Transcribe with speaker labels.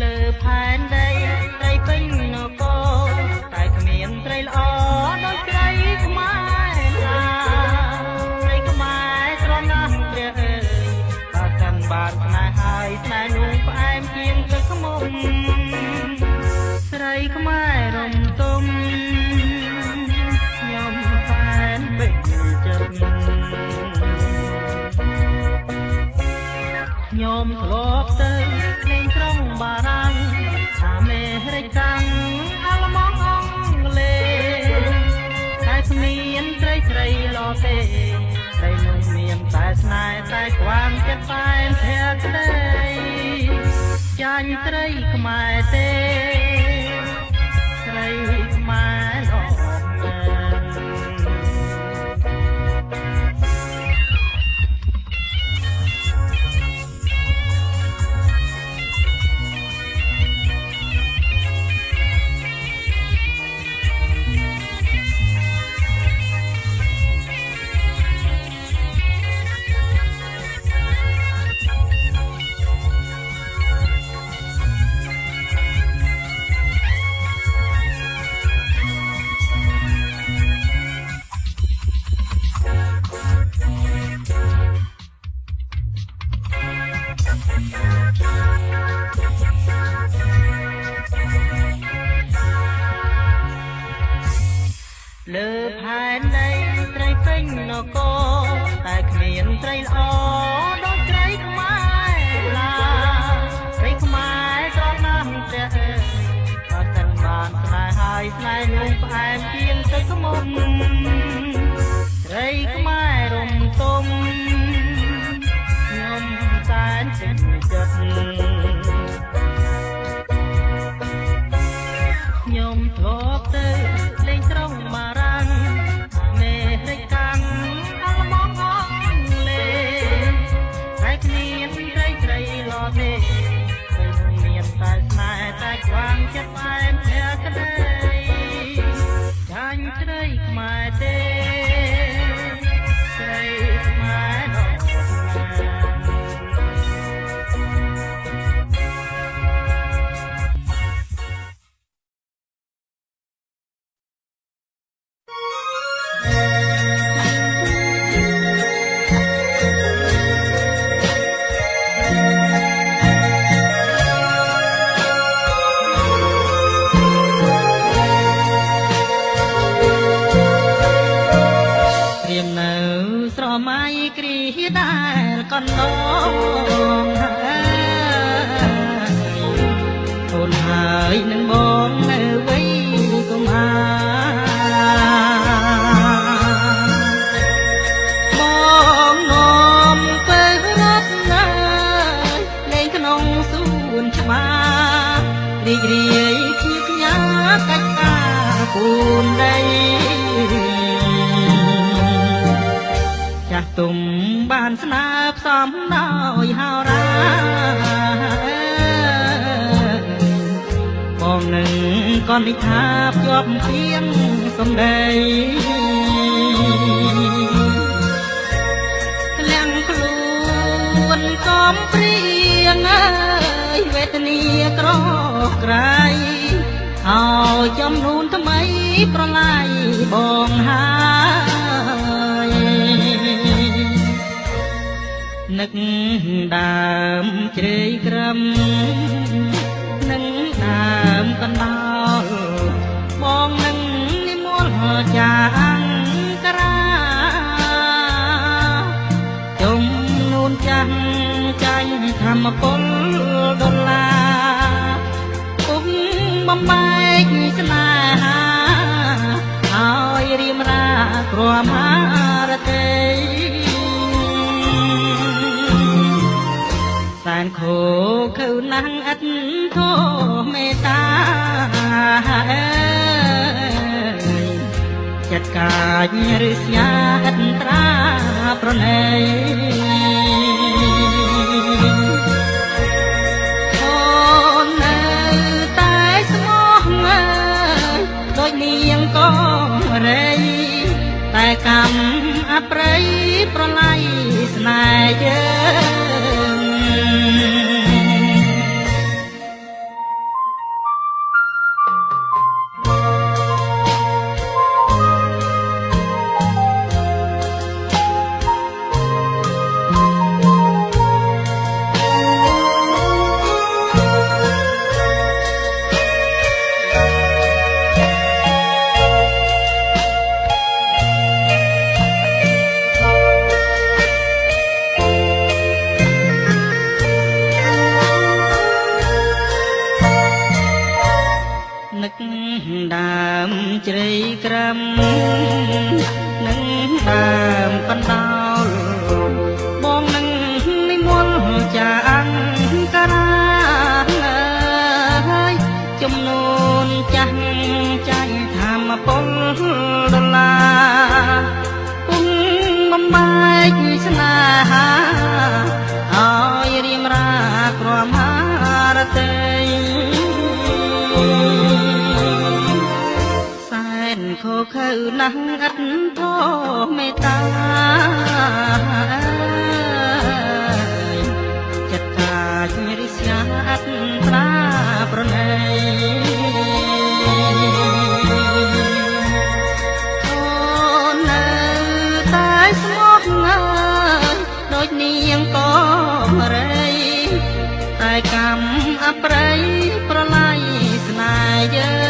Speaker 1: លើផែនដីត្រីពេញនគរតែគ្មានត្រីល្អដូចត្រីខ្មែរណាត្រីខ្មែរត្រង់ណាស់ព្រះអើយបើកាន់បានស្នេហ៍ហើយស្នេហ៍នោះផ្អែមជាងទឹកខ្មុំស្រីខ្មែររំទុំខ្ញុំផែនពេញចិត្តខ្ញុំធ្លាប់ទៅលេងក្រុងបារាំងអាមេរិកកាំងអាល្លឺម៉ង់អង់គ្លេសតែគ្មានត្រីល្អទេត្រីនោះមានតែស្នេហ៍តែខ្វាងចិត្តតែភក្តីចាញ់ត្រីខ្មែរទេត្រីខ្មែរល្អលើផែនដីត្រីពេញនគរតែគ្មានត្រីល្អដូចត្រីខ្មែរឡើយត្រីខ្មែរត្រង់ណាស់ព្រះអើយបើទាំងបានស្នេហ៍ហើយស្នេហ៍នោះផ្អែមជាងទឹកខ្មុំត្រីខ្មែររំទុំខ្ញុំតែនពេញចិត្តខ្ញុំធ្លាប់ទៅលេងក្រុងបារាំងអាមេរិកកាំងអាល្លឺម៉ង់អង់គ្លេសតែគ្មានត្រីល្អទេត្រីនោះមានតែស្នេហ៍តែខ្វាងចិត្តផ្អែមភក្តីចាញ់ត្រីខ្មែរទេត្រីខ្មែរល្អស្រមៃគ្រីដែលកណ្ដងអូនហើយនឹងបងនៅវ័យកុមារបងនាំទៅរត់ណាលេងក្នុងសួនច្បាររីករាយជាកញ្ញាកាច់ការពូនដីចាស់ទុំបានស្នើផ្សំដោយហោរាបងនឹងកននិថាភ្ជាប់ព្រៀងសំដីទាំងខ្លួនកំព្រៀងអើយវេទនាក្រក្រៃឲ្យចំនួនថ្មីប្រឡាយបងហើយនឹកដើមជ្រៃក្រំនឹងដើមកណ្ដោលបងនឹងនិមលចាងក្រាចំនួនចាស់ចាញ់ធម្មពលដុល្លារពុំបំបែកស្នេហាហើយរៀមរាក្រមហារតីសែនខូខៅណាស់ឥតធមមេតា ចិត្តកាចឬស្ញាឥតត្រាប្រណីអូននៅតែស្មោះ នេហ៍យើងនឹកដើមជ្រៃក្រំនឹងដើមកណ្ដោលបងនឹងនិមន្តចាអង្គការាហើយចំនួនចាស់ចាញ់ធម្មពលដុល្លារពុំបំបែកស្នេហាឲ្យរៀមរាក្រមហារតីខូខើណាស់ឥតធម៌មេត្តាចិត្តកាចរិស្យាអត់ត្រាប្រណីអូននៅតែស្មោះងើយដូចនាងក៏រៃតែកម្មអប្រៃប្រឡាយស្នេហ៍យើង